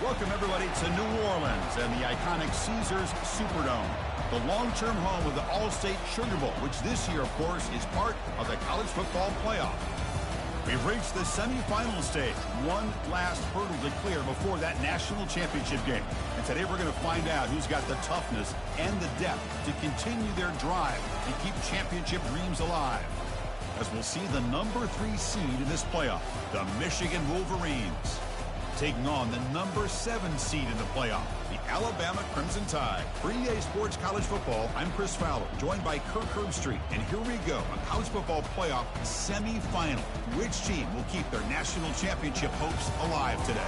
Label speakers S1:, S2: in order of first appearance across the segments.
S1: Welcome, everybody, to New Orleans and the iconic Caesars Superdome, the long-term home of the All-State Sugar Bowl, which this year, of course, is part of the college football playoff. We've reached the semifinal stage, one last hurdle to clear before that national championship game. And today we're going to find out who's got the toughness and the depth to continue their drive and keep championship dreams alive. As we'll see the number 3 seed in this playoff, the Michigan Wolverines, taking on the number 7 seed in the playoff, the Alabama Crimson Tide. For EA Sports College Football, I'm Chris Fowler, joined by Kirk Herbstreit. And here we go, a college football playoff semifinal. Which team will keep their national championship hopes alive today?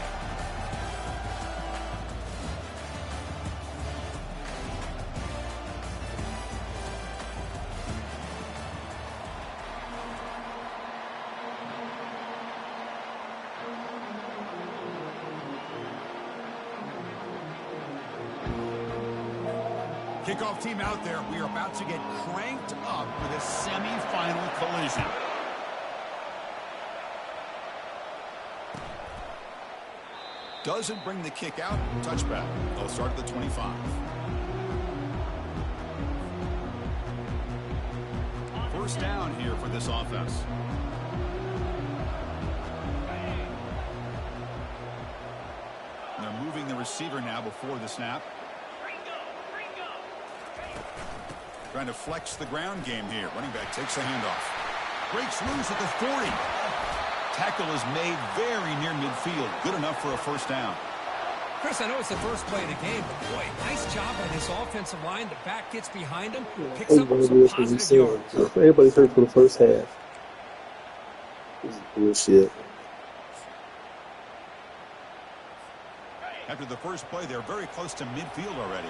S1: Kickoff team out there. We are about to get cranked up for the semifinal collision. Doesn't bring the kick out. Touchback. They'll start at the 25. First down here for this offense. They're moving the receiver now before the snap. Trying to flex the ground game here. Running back takes a handoff. Breaks loose at the 40. Tackle is made very near midfield. Good enough for a first down.
S2: Chris, I know it's the first play of the game, but boy, nice job by this offensive line. The back gets behind him, picks up some positive yards.
S3: Everybody's hurt for the first half. This is bullshit.
S1: After the first play, they're very close to midfield already.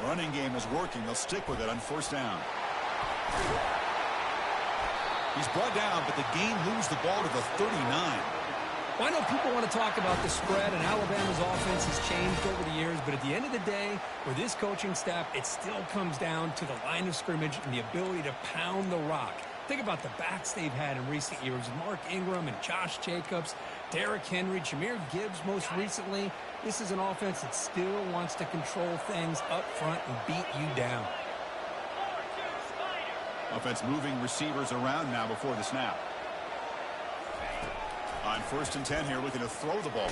S1: Running game is working. They'll stick with it on first down. He's brought down, but the game moves the ball to the 39.
S2: Well, I know people want to talk about the spread, and Alabama's offense has changed over the years, but at the end of the day, with this coaching staff, it still comes down to the line of scrimmage and the ability to pound the rock. Think about the backs they've had in recent years. Mark Ingram and Josh Jacobs, Derrick Henry, Jahmyr Gibbs most recently. This is an offense that still wants to control things up front and beat you down.
S1: Offense moving receivers around now before the snap. On first and 10 here, looking to throw the ball.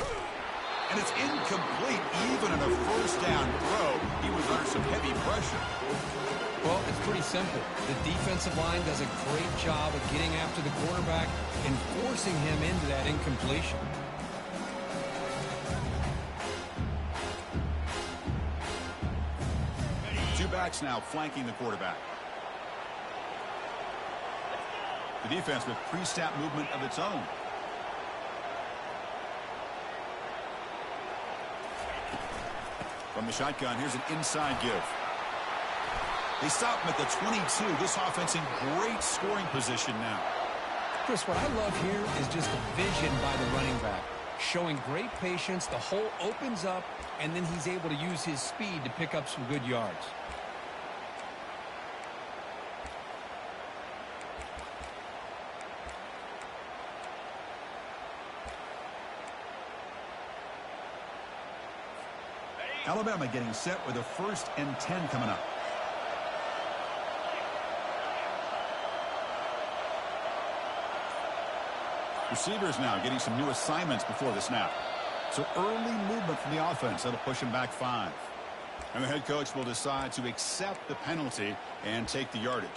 S1: And it's incomplete. Even on a first down throw, he was under some heavy pressure.
S2: Well, it's pretty simple. The defensive line does a great job of getting after the quarterback and forcing him into that incompletion.
S1: Two backs now flanking the quarterback. The defense with pre-snap movement of its own. From the shotgun, here's an inside give. They stop him at the 22. This offense in great scoring position now.
S2: Chris, what I love here is just the vision by the running back. Showing great patience, the hole opens up, and then he's able to use his speed to pick up some good yards.
S1: Alabama getting set with a first and 10 coming up. Receivers now getting some new assignments before the snap. So early movement from the offense. That'll push him back 5. And the head coach will decide to accept the penalty and take the yardage.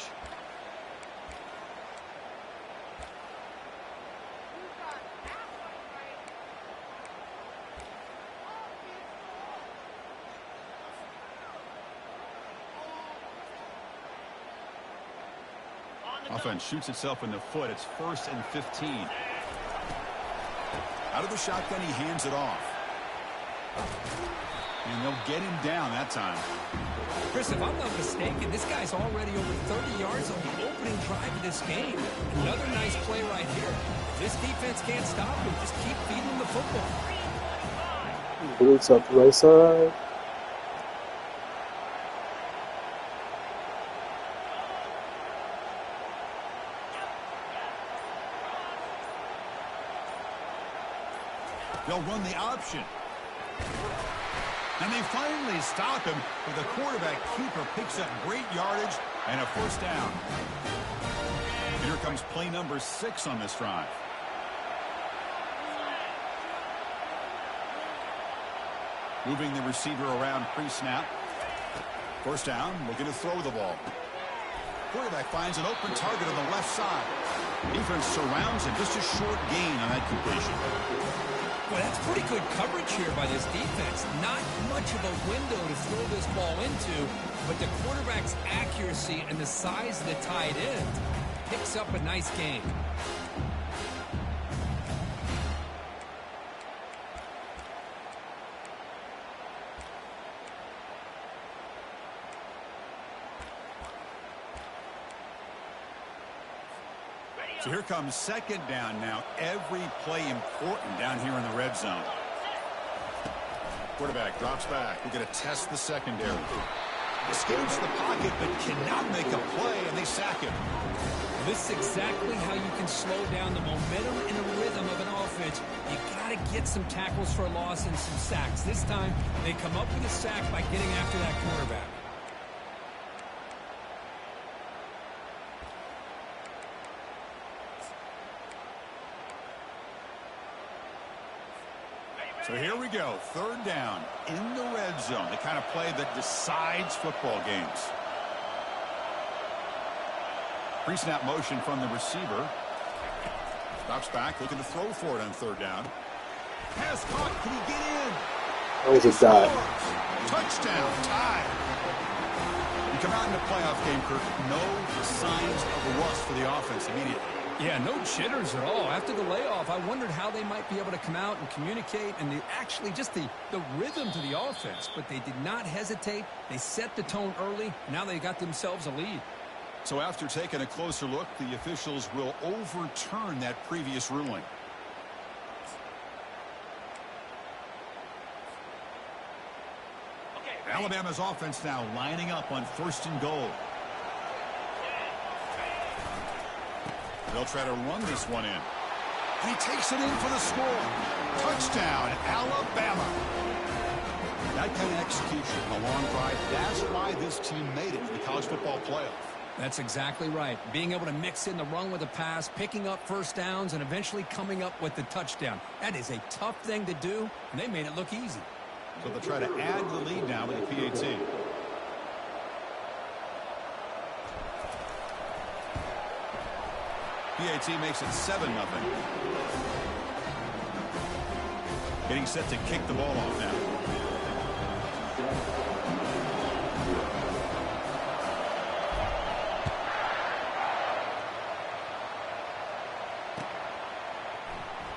S1: Offense shoots itself in the foot. It's first and 15. Out of the shotgun, he hands it off. And they'll get him down that time.
S2: Chris, if I'm not mistaken, this guy's already over 30 yards on the opening drive of this game. Another nice play right here. If this defense can't stop him, just keep feeding him the football.
S3: Blitz up the right side.
S1: They'll run the option. And they finally stop him, but the quarterback keeper picks up great yardage and a first down. And here comes play number 6 on this drive. Moving the receiver around pre-snap. First down, looking to throw the ball. Quarterback finds an open target on the left side. Defense surrounds him, just a short gain on that completion.
S2: Well, that's pretty good coverage here by this defense. Not much of a window to throw this ball into, but the quarterback's accuracy and the size of the tight end picks up a nice gain.
S1: So here comes second down now. Every play important down here in the red zone. Quarterback drops back. We're going to test the secondary. Escapes the pocket but cannot make a play, and they sack him.
S2: This is exactly how you can slow down the momentum and the rhythm of an offense. You got to get some tackles for a loss and some sacks. This time, they come up with a sack by getting after that quarterback.
S1: So here we go, third down in the red zone, the kind of play that decides football games. Pre-snap motion from the receiver. Drops back, looking to throw for it on third down. Pass caught, can he get in?
S3: That was a dive.
S1: Touchdown, tie. You come out in the playoff game, Kirk, no signs of a rust for the offense immediately.
S2: Yeah, no jitters at all. After the layoff, I wondered how they might be able to come out and communicate and actually just the rhythm to the offense. But they did not hesitate. They set the tone early. Now they got themselves a lead.
S1: So after taking a closer look, the officials will overturn that previous ruling. Alabama's offense now lining up on first and goal. They'll try to run this one in. And he takes it in for the score. Touchdown, Alabama. That kind of execution, a long drive, that's why this team made it to the college football playoff.
S2: That's exactly right. Being able to mix in the run with the pass, picking up first downs, and eventually coming up with the touchdown. That is a tough thing to do, and they made it look easy.
S1: So they'll try to add the lead now with the PAT. PAT makes it 7-0. Getting set to kick the ball off now.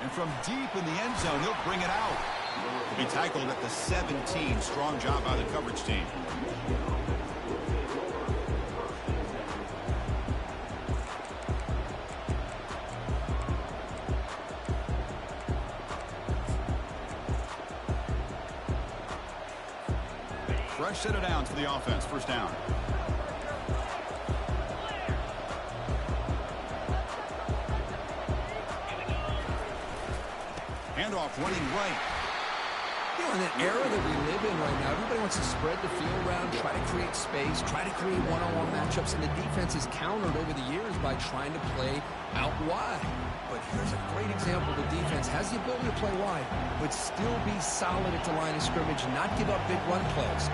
S1: And from deep in the end zone, he'll bring it out. He'll be tackled at the 17. Strong job by the coverage team. Fresh set of downs for the offense. First down. Handoff running right.
S2: You know, in the era that we live in right now, everybody wants to spread the field around, try to create space, try to create one-on-one matchups, and the defense is countered over the years by trying to play out wide. But here's a great example. The defense has the ability to play wide, but still be solid at the line of scrimmage and not give up big run plays.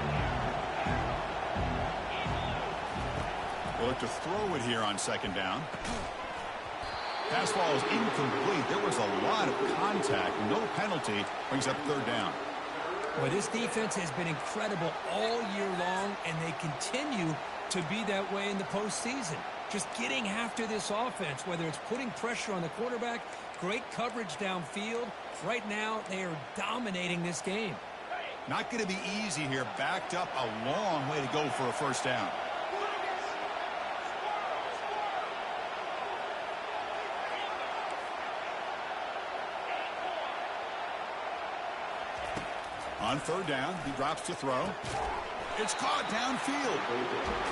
S1: They'll look to throw it here on second down. Pass ball is incomplete. There was a lot of contact. No penalty. Brings up third down.
S2: Well, this defense has been incredible all year long, and they continue to be that way in the postseason. Just getting after this offense, whether it's putting pressure on the quarterback, great coverage downfield. Right now, they are dominating this game.
S1: Not going to be easy here. Backed up a long way to go for a first down. On third down, he drops to throw. It's caught downfield.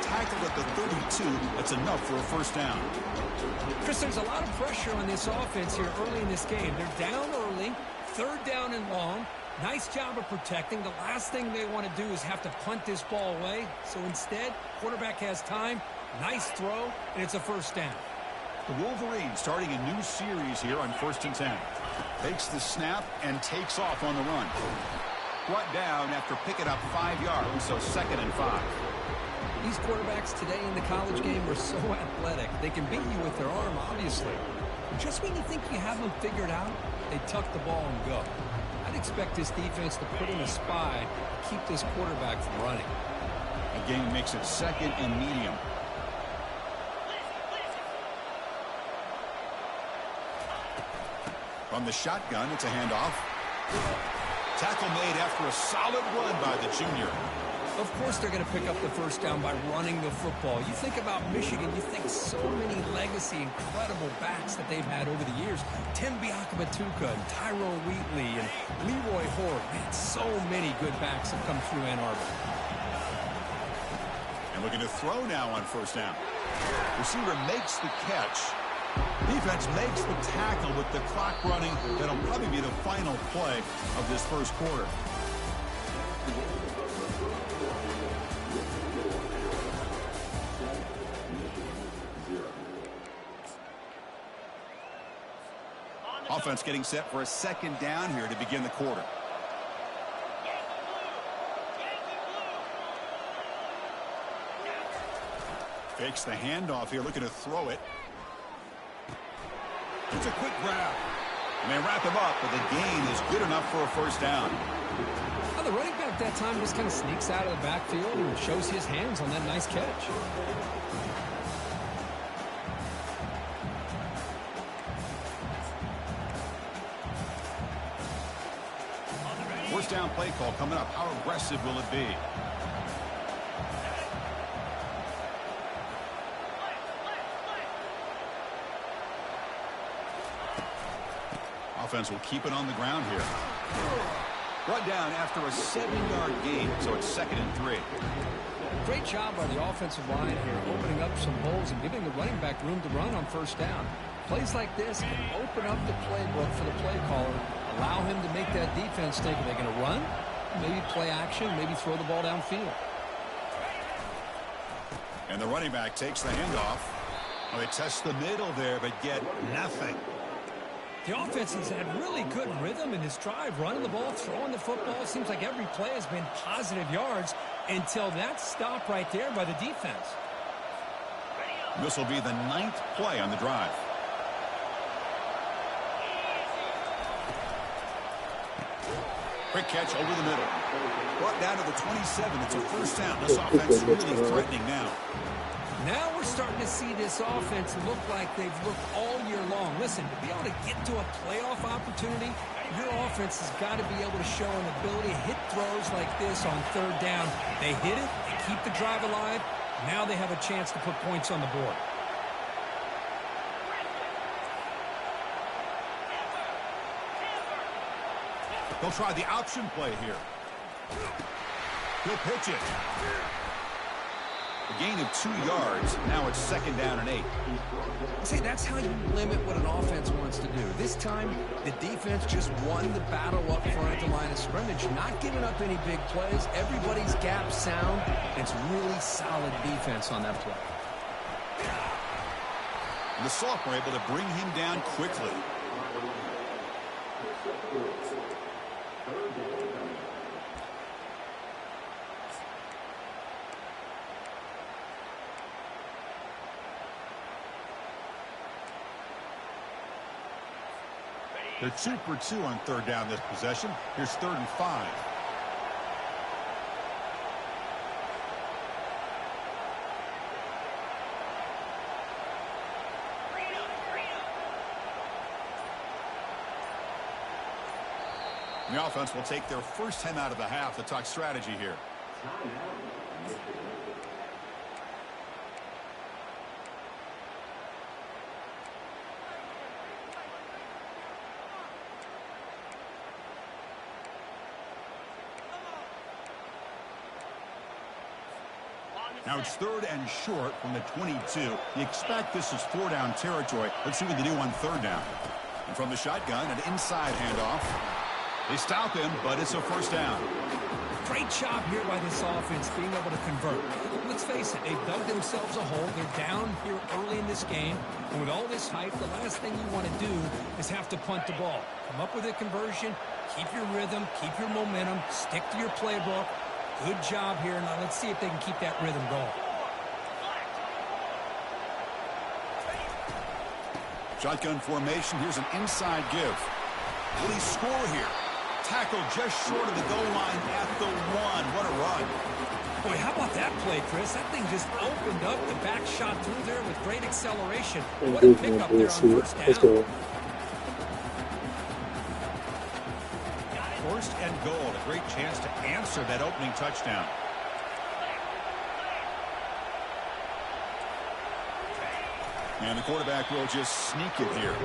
S1: Tackled at the 32. That's enough for a first down.
S2: Chris, there's a lot of pressure on this offense here early in this game. They're down early, Third down and long. Nice job of protecting. The last thing they want to do is have to punt this ball away. So instead, quarterback has time. Nice throw, and it's a first down.
S1: The Wolverines starting a new series here on 1st and 10. Takes the snap and takes off on the run. Brought down after picking up 5 yards, so 2nd and 5.
S2: These quarterbacks today in the college game are so athletic. They can beat you with their arm, obviously. But just when you think you have them figured out, they tuck the ball and go. I'd expect this defense to put in a spy to keep this quarterback from running.
S1: The game makes it 2nd and medium. From the shotgun, it's a handoff. Tackle made after a solid run by the junior.
S2: Of course they're going to pick up the first down by running the football. You think about Michigan, you think so many legacy, incredible backs that they've had over the years. Tim Biakabatuka and Tyrone Wheatley and Leroy Horde. Man, so many good backs have come through Ann Arbor.
S1: And looking to throw now on 1st down. Receiver makes the catch. Defense makes the tackle with the clock running. That'll probably be the final play of this first quarter. Offense getting set for a 2nd down here to begin the quarter. Fakes the handoff here, looking to throw it. It's a quick grab. And they wrap him up, but the gain is good enough for a first down.
S2: Well, the running back that time just kind of sneaks out of the backfield and shows his hands on that nice catch.
S1: First down play call coming up. How aggressive will it be? Offense will keep it on the ground here. Brought down after a 7-yard gain, so it's 2nd and 3.
S2: Great job by the offensive line here, opening up some holes and giving the running back room to run on 1st down. Plays like this can open up the playbook for the play caller, allow him to make that defense think, are they going to run? Maybe play action, maybe throw the ball downfield.
S1: And the running back takes the handoff. Well, they test the middle there, but get nothing.
S2: The offense has had really good rhythm in this drive, running the ball, throwing the football. Seems like every play has been positive yards until that stop right there by the defense.
S1: This will be the 9th play on the drive. Quick catch over the middle. Brought down to the 27. It's a first down. This offense really threatening now.
S2: Now we're starting to see this offense look like they've looked all year long. Listen, to be able to get to a playoff opportunity, your offense has got to be able to show an ability to hit throws like this on 3rd down. They hit it, they keep the drive alive. Now they have a chance to put points on the board.
S1: They'll try the option play here. He'll pitch it. A gain of 2 yards. Now it's 2nd down and 8.
S2: See, that's how you limit what an offense wants to do. This time, the defense just won the battle up front at the line of scrimmage, not giving up any big plays. Everybody's gap sound. It's really solid defense on that play.
S1: And the Soft were able to bring him down quickly. They're 2 for 2 on 3rd down this possession. Here's 3rd and 5. The offense will take their first 10 out of the half to talk strategy here. Now it's 3rd and short from the 22. You expect this is 4-down territory. Let's see what they do on 3rd down. And from the shotgun, an inside handoff. They stop him, but it's a first down.
S2: Great job here by this offense being able to convert. Let's face it, they've dug themselves a hole. They're down here early in this game. And with all this hype, the last thing you want to do is have to punt the ball. Come up with a conversion, keep your rhythm, keep your momentum, stick to your playbook. Good job here. Now let's see if they can keep that rhythm going.
S1: Shotgun formation. Here's an inside give. Will he score here? Tackled just short of the goal line at the 1. What a run.
S2: Boy, how about that play, Chris? That thing just opened up. The back shot through there with great acceleration. What a pickup there on first down.
S1: First and goal. A great chance to answer that opening touchdown. And the quarterback will just sneak it here.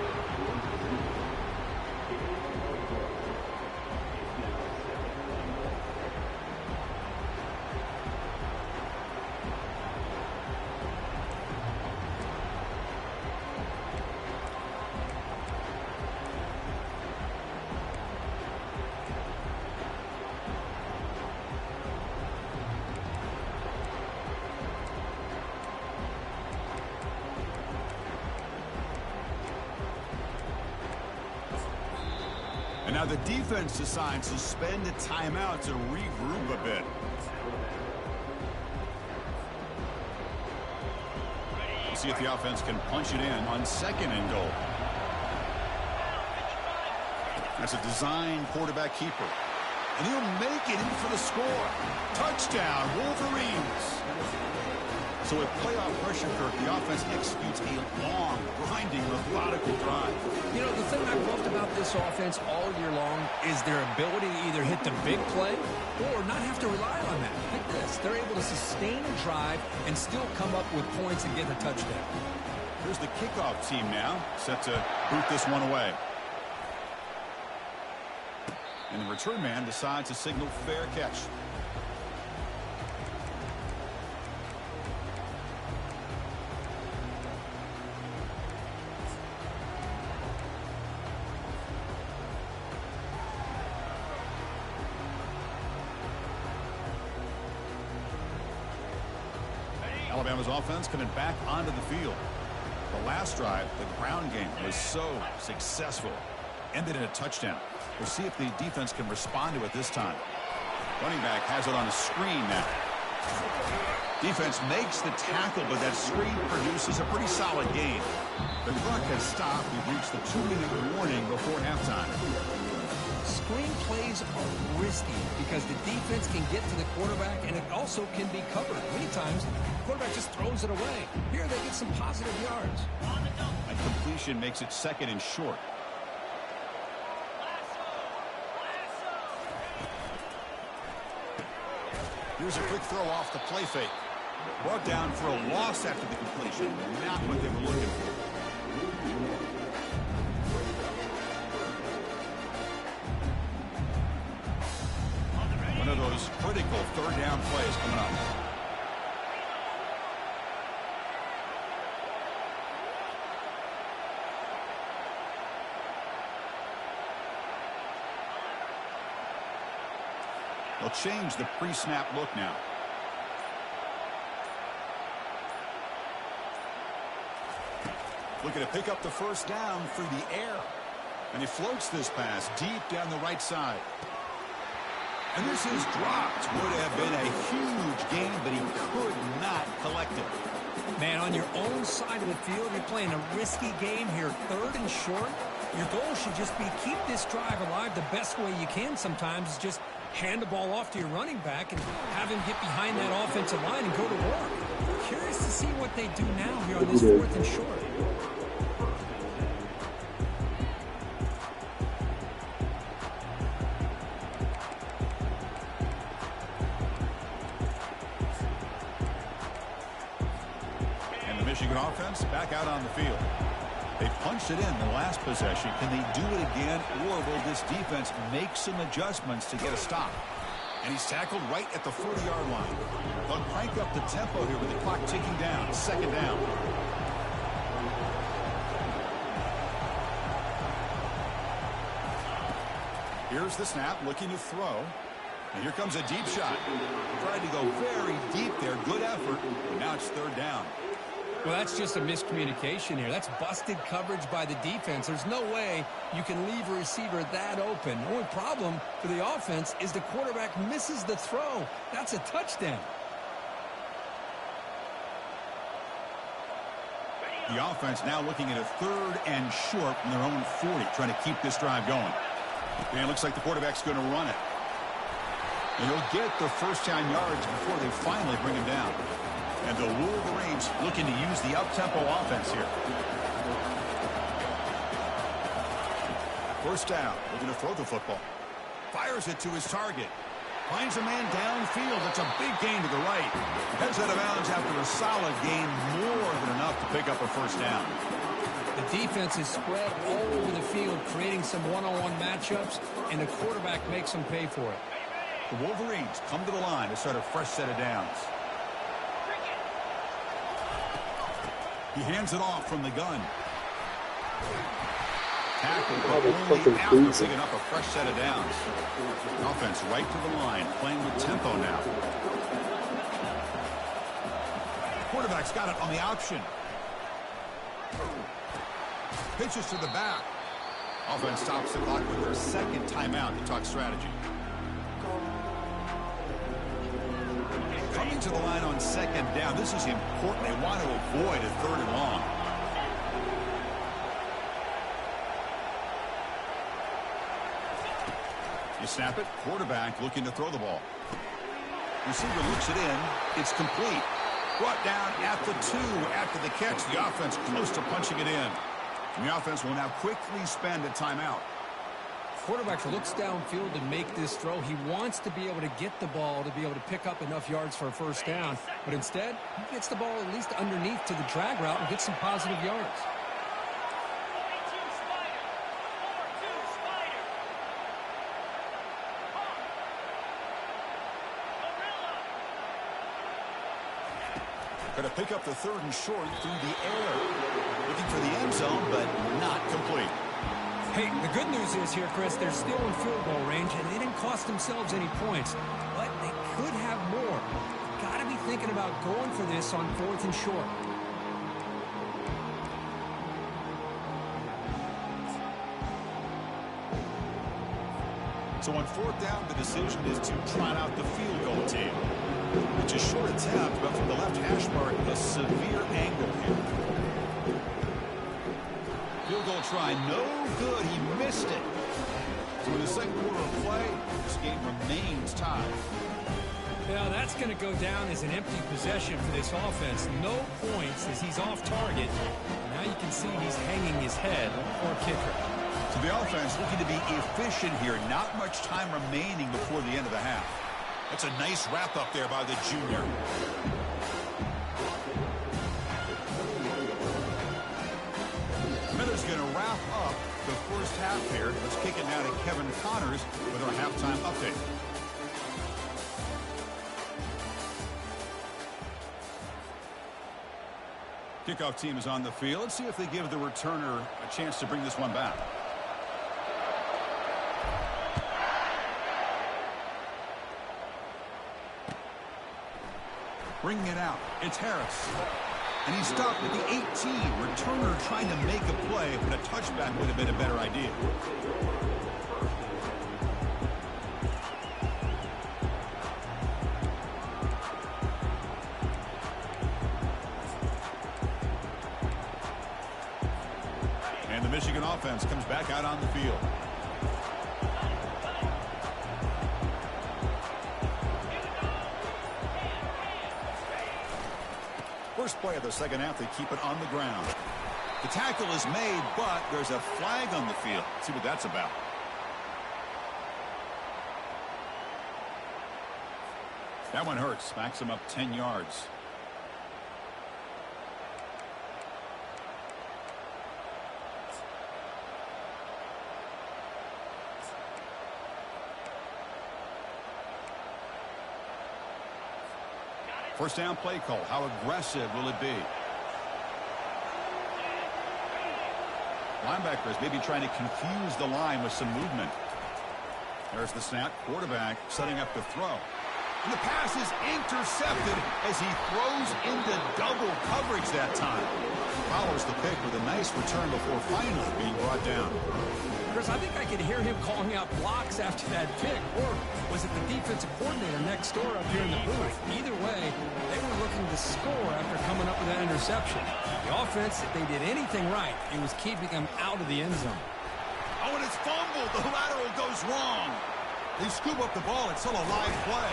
S1: And now the defense decides to spend a timeout to regroup a bit. We'll see if the offense can punch it in on second and goal. That's a design quarterback keeper. And he'll make it in for the score. Touchdown, Wolverines. So with playoff pressure, Kirk, the offense executes a long, grinding, methodical drive.
S2: You know, the thing I've loved about this offense all year long is their ability to either hit the big play or not have to rely on that. Like this. They're able to sustain a drive and still come up with points and get a touchdown.
S1: Here's the kickoff team now, set to boot this one away. And the return man decides to signal fair catch. Alabama's offense coming back onto the field. The last drive, the ground game, was so successful. Ended in a touchdown. We'll see if the defense can respond to it this time. Running back has it on a screen now. Defense makes the tackle, but that screen produces a pretty solid gain. The clock has stopped. We've reached the 2-minute warning before halftime.
S2: Screen plays are risky because the defense can get to the quarterback and it also can be covered. Many times, the quarterback just throws it away. Here they get some positive yards.
S1: And completion makes it second and short. Here's a quick throw off the play fake. Brought down for a loss after the completion. Not what they were looking for. One of those critical third down plays coming up. They'll change the pre-snap look now. Looking to pick up the first down through the air. And he floats this pass deep down the right side. And this is dropped. Would have been a huge gain, but he could not collect it.
S2: Man, on your own side of the field, you're playing a risky game here, third and short. Your goal should just be keep this drive alive the best way you can sometimes is just hand the ball off to your running back and have him get behind that offensive line and go to work. Curious to see what they do now here on this fourth and short.
S1: And the Michigan offense back out on the field. They punched it in the last possession. Can they do it again, or will this defense make some adjustments to get a stop? And he's tackled right at the 40-yard line. They'll crank up the tempo here with the clock ticking down. Second down. Here's the snap, looking to throw. And here comes a deep shot. Tried to go very deep there. Good effort. But now it's third down.
S2: Well, that's just a miscommunication here. That's busted coverage by the defense. There's no way you can leave a receiver that open. The only problem for the offense is the quarterback misses the throw. That's a touchdown.
S1: The offense now looking at a 3rd and short from their own 40, trying to keep this drive going. And it looks like the quarterback's going to run it. And he'll get the first down yards before they finally bring him down. And the Wolverines looking to use the up-tempo offense here. First down, looking to throw the football. Fires it to his target. Finds a man downfield. That's a big gain to the right. Heads out of bounds after a solid gain, more than enough to pick up a first down.
S2: The defense is spread all over the field, creating some one-on-one matchups, and the quarterback makes them pay for it.
S1: The Wolverines come to the line to start a fresh set of downs. He hands it off from the gun. Tackled, but only after picking up a fresh set of downs. Offense right to the line, playing with tempo now. Quarterback's got it on the option. Pitches to the back. Offense stops the clock with their second timeout to talk strategy. Coming to the line on second down. This is important. They want to avoid a 3rd and long. You snap it. Quarterback looking to throw the ball. Receiver looks it in. It's complete. Brought down at the 2 after the catch. The offense close to punching it in. And the offense will now quickly spend a timeout.
S2: Quarterback looks downfield to make this throw. He wants to be able to get the ball to be able to pick up enough yards for a first down. But instead, he gets the ball at least underneath to the drag route and gets some positive yards.
S1: Going to pick up the 3rd and short through the air. Looking for the end zone, but not complete.
S2: Hey, the good news is here, Chris, they're still in field goal range, and they didn't cost themselves any points. But they could have more. Got to be thinking about going for this on 4th and short.
S1: So on 4th down, the decision is to trot out the field goal team. It's a short attempt, but from the left hash mark, a severe angle here. Field goal try, no good. He missed it. So in the second quarter of play, this game remains tied.
S2: Now that's going to go down as an empty possession for this offense. No points as he's off target. Now you can see he's hanging his head. Poor kicker.
S1: So the offense looking to be efficient here. Not much time remaining before the end of the half. That's a nice wrap-up there by the junior. Miller's going to wrap up the first half here. Let's kick it now to Kevin Connors with our halftime update. Kickoff team is on the field. Let's see if they give the returner a chance to bring this one back. Bringing it out. It's Harris. And he's stopped at the 18. Returner trying to make a play, but a touchback would have been a better idea. And the Michigan offense comes back out on the field. First play of the second half, they keep it on the ground. The tackle is made, but there's a flag on the field. Let's see what that's about. That one hurts. Backs him up 10 yards. First down play call. How aggressive will it be? Linebackers maybe trying to confuse the line with some movement. There's the snap. Quarterback setting up to throw. And the pass is intercepted as he throws into double coverage that time. Follows the pick with a nice return before finally being brought down.
S2: Chris, I think I could hear him calling out blocks after that pick. Or was it the defensive coordinator next door up here in the booth? Either way, they were looking to score after coming up with that interception. The offense, if they did anything right, it was keeping them out of the end zone.
S1: Oh, and it's fumbled. The lateral goes wrong. They scoop up the ball. It's still a live play.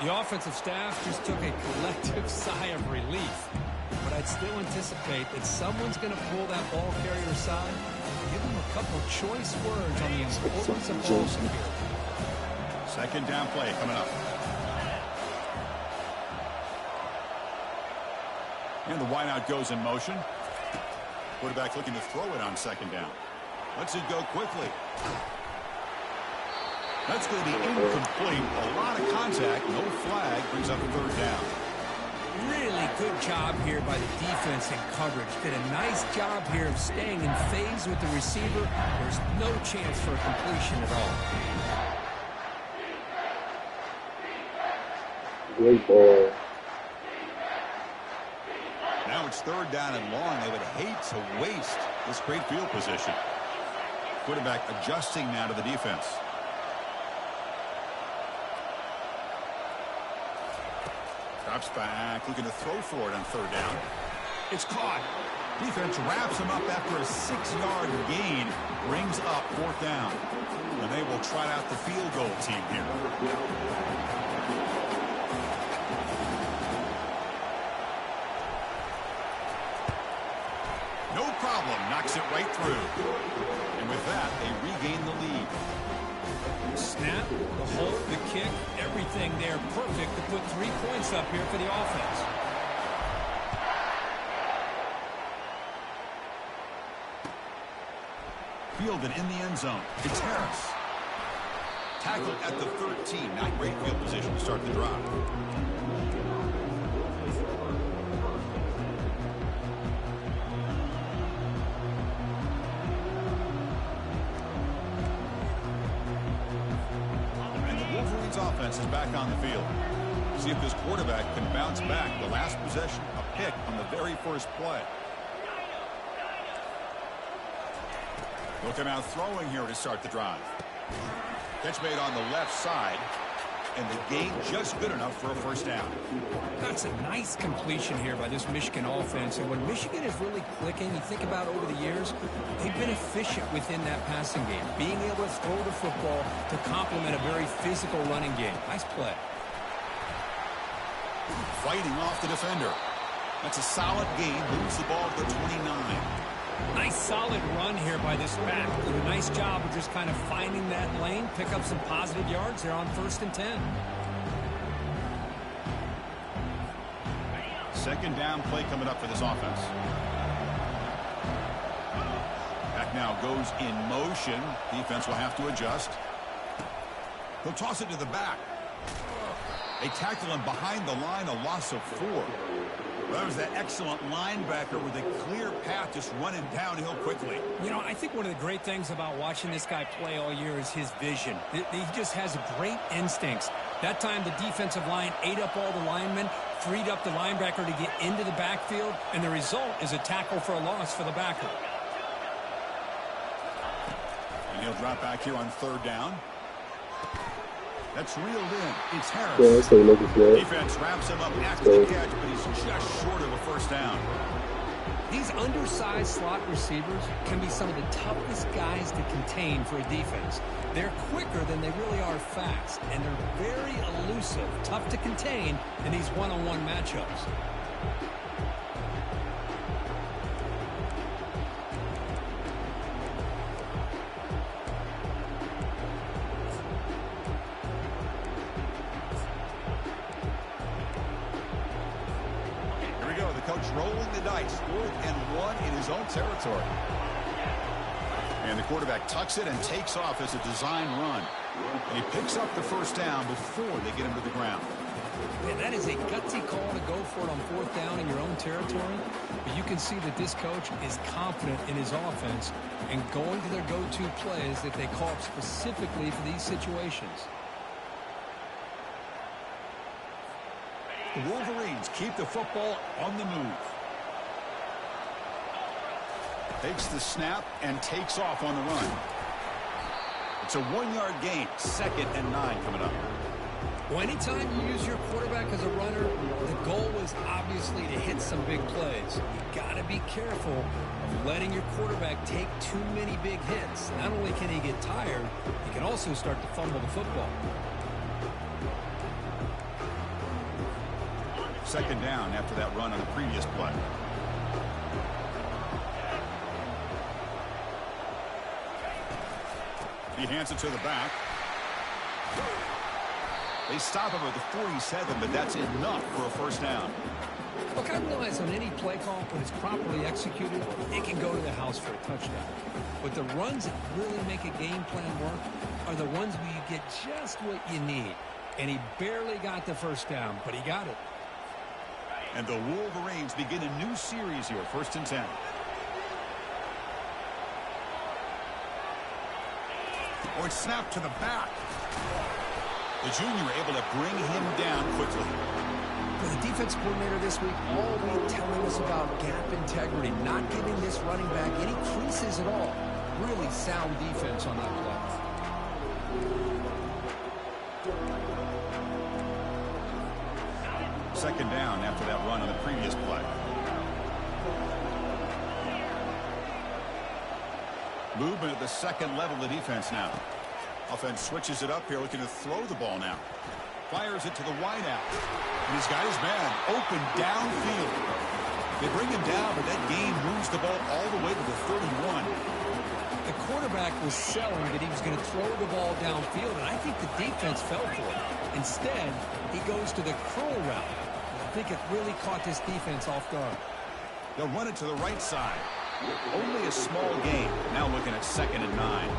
S2: The offensive staff just took a collective sigh of relief. But I'd still anticipate that someone's going to pull that ball carrier aside and give them a couple choice words on the importance of ball security.
S1: Second down play coming up. And the wideout goes in motion. Quarterback looking to throw it on second down. Lets it go quickly. That's going to be incomplete. A lot of contact. No flag. Brings up a third down.
S2: Really good job here by the defense in coverage. Did a nice job here of staying in phase with the receiver. There's no chance for a completion at all.
S3: Great ball.
S1: Now it's third down and long. They would hate to waste this great field position. Quarterback adjusting now to the defense. Drops back, looking to throw for it on third down. It's caught. Defense wraps him up after a 6-yard gain. Brings up fourth down. And they will try out the field goal team here. No problem. Knocks it right through. And with that, they regain the lead.
S2: Snap, the hold, the kick, everything there perfect to put 3 points up here for the offense.
S1: Fielded in the end zone. It's Harris. Tackled at the 13. Not great field position to start the drive. Offense is back on the field. See if this quarterback can bounce back. The last possession, a pick on the very first play. They'll come out throwing here to start the drive. Catch made on the left side, and the gain just good enough for a first down.
S2: That's a nice completion here by this Michigan offense. And when Michigan is really clicking, you think about over the years, they've been efficient within that passing game, being able to throw the football to complement a very physical running game. Nice play.
S1: Fighting off the defender. That's a solid gain. Moves the ball to the 29.
S2: Nice solid run here by this back. Did a nice job of just kind of finding that lane, pick up some positive yards there on 1st and 10.
S1: Second down play coming up for this offense. Back now goes in motion. Defense will have to adjust. He'll toss it to the back. They tackle him behind the line, a loss of 4. That was that excellent linebacker with a clear path just running downhill quickly.
S2: You know, I think one of the great things about watching this guy play all year is his vision. He just has great instincts. That time the defensive line ate up all the linemen, freed up the linebacker to get into the backfield, and the result is a tackle for a loss for the backer.
S1: And he'll drop back here on third down. That's reeled in. It's Harris.
S3: Yeah, that's what I'm looking for.
S1: Defense wraps him up after the catch, but he's just short of a first down.
S2: These undersized slot receivers can be some of the toughest guys to contain for a defense. They're quicker than they really are fast, and they're very elusive, tough to contain in these one-on-one matchups.
S1: Rolling the dice, 4th and 1 in his own territory. And the quarterback tucks it and takes off as a design run. And he picks up the first down before they get him to the ground.
S2: Man, that is a gutsy call to go for it on fourth down in your own territory. But you can see that this coach is confident in his offense and going to their go-to plays that they call up specifically for these situations.
S1: The Wolverines keep the football on the move. Takes the snap and takes off on the run. It's a 1-yard gain. 2nd and 9 coming up.
S2: Well, anytime you use your quarterback as a runner, the goal is obviously to hit some big plays. You got to be careful of letting your quarterback take too many big hits. Not only can he get tired, he can also start to fumble the football.
S1: 2nd down after that run on the previous play. He hands it to the back. They stop him at the 47, but that's enough for a first down.
S2: Look, I realize on any play call, when it's properly executed, it can go to the house for a touchdown. But the runs that really make a game plan work are the ones where you get just what you need. And he barely got the first down, but he got it.
S1: And the Wolverines begin a new series here, 1st and 10. Or it's snapped to the back. The junior able to bring him down quickly.
S2: For the defense coordinator this week, all week telling us about gap integrity, not giving this running back any creases at all. Really sound defense on that play.
S1: 2nd down after that run on the previous play. Movement at the 2nd level of the defense now. Offense switches it up here, looking to throw the ball now. Fires it to the wideout. And he's got his man open downfield. They bring him down, but that game moves the ball all the way to the 31.
S2: The quarterback was selling that he was going to throw the ball downfield, and I think the defense fell for it. Instead, he goes to the curl route. I think it really caught this defense off guard.
S1: They'll run it to the right side. Only a small gain. Now looking at 2nd and 9.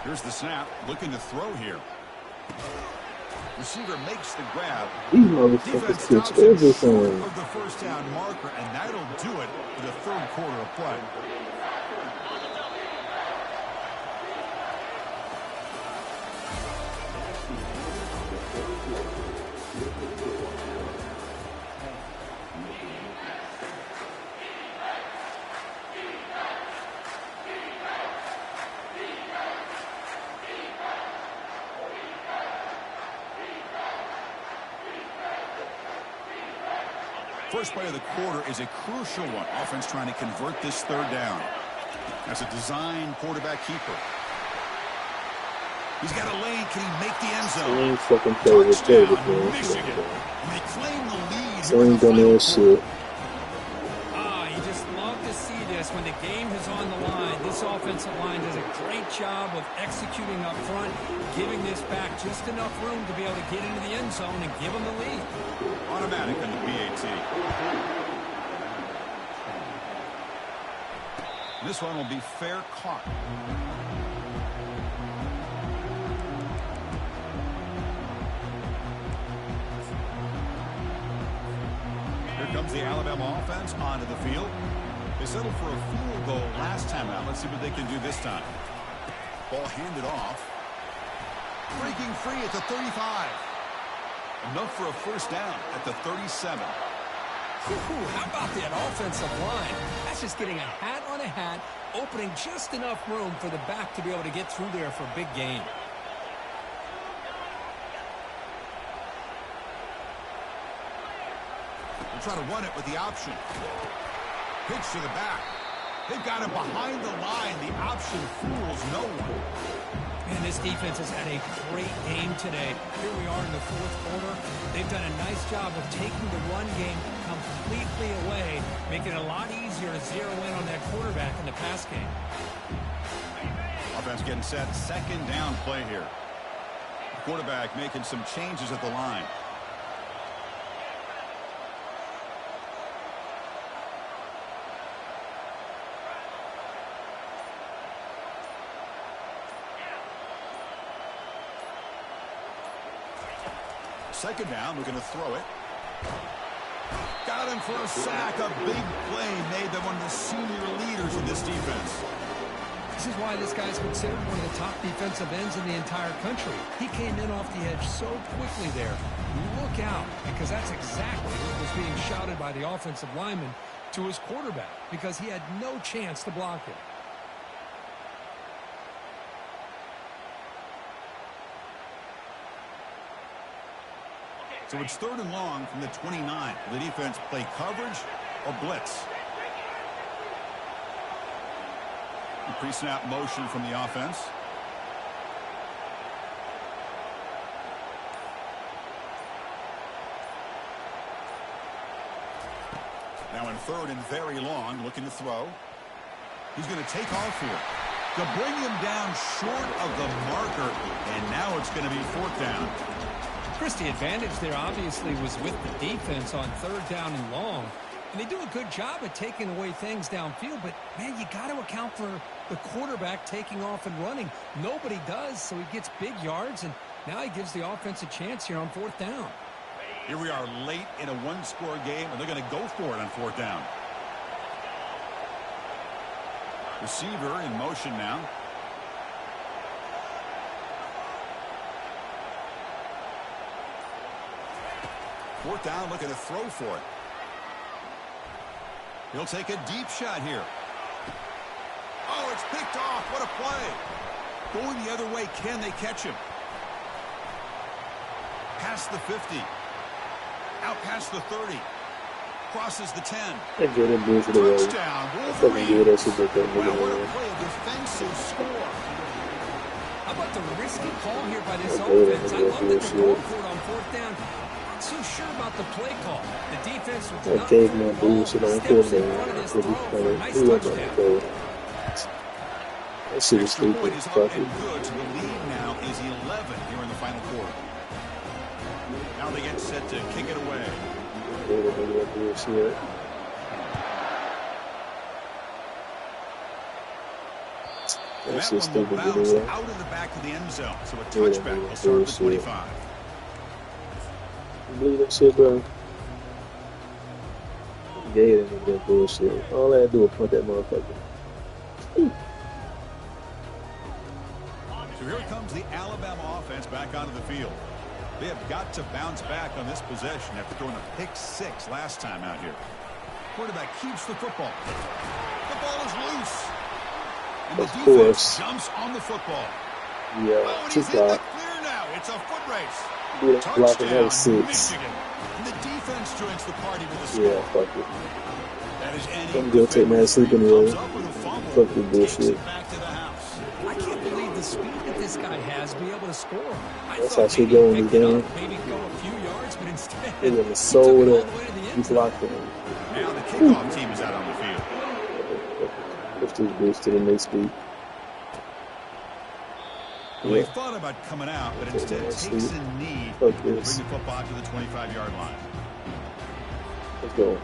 S1: Here's the snap, looking to throw here. Receiver makes the grab.
S3: These motherfuckers catch everything.
S1: Of the first down marker, and that'll do it for the 3rd quarter of play. First play of the quarter is a crucial one. Offense trying to convert this 3rd down. As a design quarterback keeper. He's got a lane. Can he make the end zone? Touchdown, Michigan. And they claim the lead.
S3: Ain't gonna that shit.
S2: You just love to see this when the game is on the line. This offensive line does a great job of executing up front, giving this back just enough room to be able to get into the end zone and give them the lead.
S1: Automatic on the PAT. This one will be fair caught. Here comes the Alabama offense onto the field. They settled for a field goal last time out. Let's see what they can do this time. Ball handed off. Breaking free at the 35. Enough for a first down at the 37.
S2: How about that offensive line? That's just getting a hat on a hat, opening just enough room for the back to be able to get through there for a big gain.
S1: They'll try to run it with the option. Pitch to the back. They've got him behind the line. The option fools no one.
S2: Man, this defense has had a great game today. Here we are in the fourth quarter. They've done a nice job of taking the run game completely away, making it a lot easier to zero in on that quarterback in the pass game.
S1: Offense getting set. Second down play here. The quarterback making some changes at the line. Second down, looking to throw it. Got him for a sack. A big play made them one of the senior leaders in this defense.
S2: This is why this guy's considered one of the top defensive ends in the entire country. He came in off the edge so quickly there. Look out, because that's exactly what was being shouted by the offensive lineman to his quarterback, because he had no chance to block it.
S1: So it's third and long from the 29. The defense play coverage or blitz. Pre-snap motion from the offense. Now in third and very long, looking to throw. He's going to take off here to bring him down short of the marker, and now it's going to be fourth down.
S2: Chris, the advantage there obviously was with the defense on third down and long. And they do a good job at taking away things downfield, but, man, you got to account for the quarterback taking off and running. Nobody does, so he gets big yards, and now he gives the offense a chance here on fourth down.
S1: Here we are late in a one-score game, and they're going to go for it on fourth down. Receiver in motion now. Fourth down, looking to throw for it. He'll take a deep shot here. Oh, it's picked off. What a play. Going the other way, can they catch him? Past the 50. Out past the 30. Crosses the 10. Touchdown, Wolverine. Wow, what a play, a defensive score.
S2: How about the risky call here by this offense? I love that they're going for it on fourth down. Not so sure about the play call. The defense was not steps in front of this throw for a nice touchdown.
S1: Extra point is up and good, so the lead now is 11 here in the final quarter. Now they get set to kick it away. And that one will bounce out of the back of the end zone, so a touchback will start at the 25.
S3: You believe that shit, bro? Gay that nigga bullshit. All I had to do was punt that motherfucker.
S1: So here comes the Alabama offense back onto the field. They have got to bounce back on this possession after throwing a pick six last time out here. Quarterback keeps the football. The ball is loose. And the defense jumps on the football.
S3: Yeah,
S1: oh, and he's in the clear now. It's a foot race.
S3: Touchdown,
S1: Michigan. And the defense joins the party with a score.
S3: Yeah, fuck it.
S1: That is any
S3: I'm gonna take my sleep anyway. Fuck the bullshit.
S2: Back to the house. I can't believe the speed that this guy has to be able to score.
S3: That's how she go in the game.
S2: Maybe go a few yards, but instead
S3: They were sold up. He's locked in.
S1: Now the kickoff team is out on the field.
S3: Push this bitch to the next speed.
S1: Well, they thought about coming out, but instead takes a knee to bring the football to the 25-yard line.
S3: Let's go.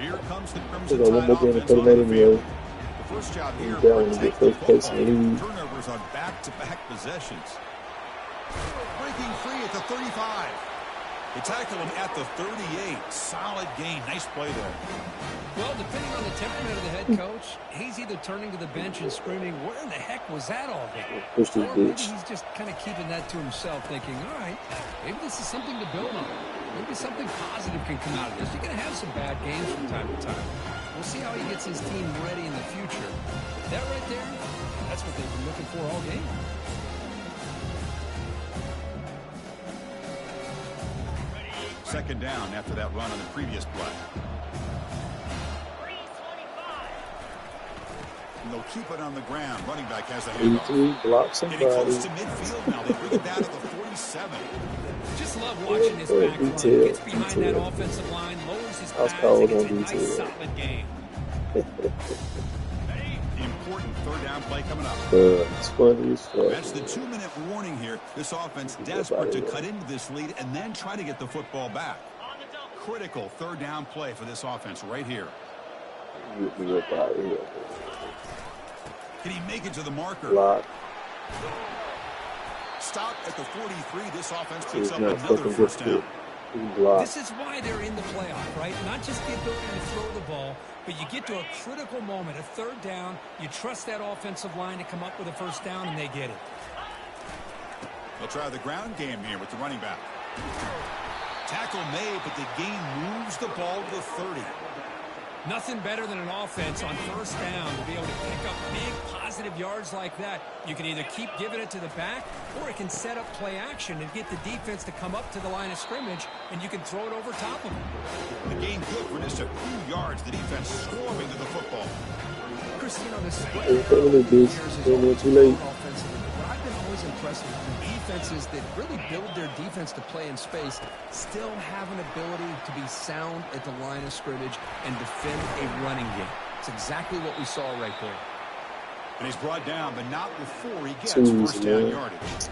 S1: Here comes the Crimson Tide offense on the field. The first job here, protect the football. Turnovers on back-to-back possessions. Breaking free at the 35. They tackle him at the 38. Solid gain. Nice play there.
S2: Well, depending on the temperament of the head coach, he's either turning to the bench and screaming, where in the heck was that all day? Or maybe he's just kind of keeping that to himself, thinking, all right, maybe this is something to build on. Maybe something positive can come out of this. You're going to have some bad games from time to time. We'll see how he gets his team ready in the future. But that right there, that's what they've been looking for all game.
S1: second down after that run on the previous play. And they'll keep it on the ground. Running back has the handoff.
S3: E3 blocks
S1: Getting close to
S3: somebody.
S1: midfield now. They bring it down to the 47.
S2: Just love watching this back line. Gets behind that offensive line, lowers his pads, and gets a nice solid game.
S1: Important third down play coming up.
S3: It's funny as fuck.
S1: That's the 2-minute warning here. This offense desperate to cut into this lead and then try to get the football back. Critical third down play for this offense right here. Can he make it to the marker?
S3: Block.
S1: Stop at the 43. This offense picks up another first down.
S2: This is why they're in the playoff, right? Not just the ability to throw the ball, but you get to a critical moment, a third down. You trust that offensive line to come up with a first down, and they get it.
S1: They'll try the ground game here with the running back. Tackle made, but the gain moves the ball to the 30.
S2: Nothing better than an offense on first down to be able to pick up big positive yards like that. You can either keep giving it to the back, or it can set up play action and get the defense to come up to the line of scrimmage, and you can throw it over top of them.
S1: The gain good for just a few yards. The defense swarming to the football.
S2: Chris, you know, this
S3: Too late.
S2: I've been always impressed with defenses that really build their defense to play in space, still have an ability to be sound at the line of scrimmage and defend a running game. It's exactly what we saw right there.
S1: And he's brought down, but not before he gets first down yardage.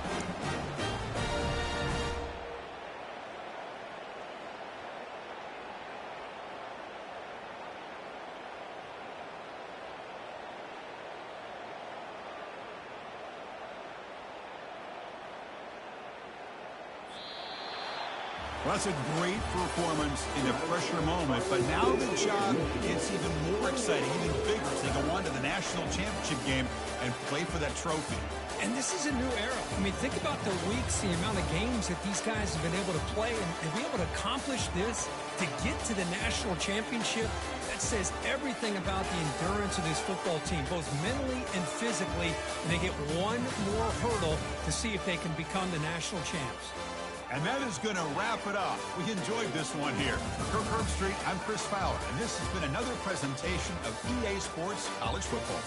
S1: Well, that's a great performance in a pressure moment, but now the job gets even more exciting, even bigger as they go on to the national championship game and play for that trophy.
S2: And this is a new era. I mean, think about the weeks, the amount of games that these guys have been able to play, and to be able to accomplish this, to get to the national championship, that says everything about the endurance of this football team, both mentally and physically, and they get one more hurdle to see if they can become the national champs.
S1: And that is going to wrap it up. We enjoyed this one here. For Kirk Herbstreit, I'm Chris Fowler, and this has been another presentation of EA Sports College Football.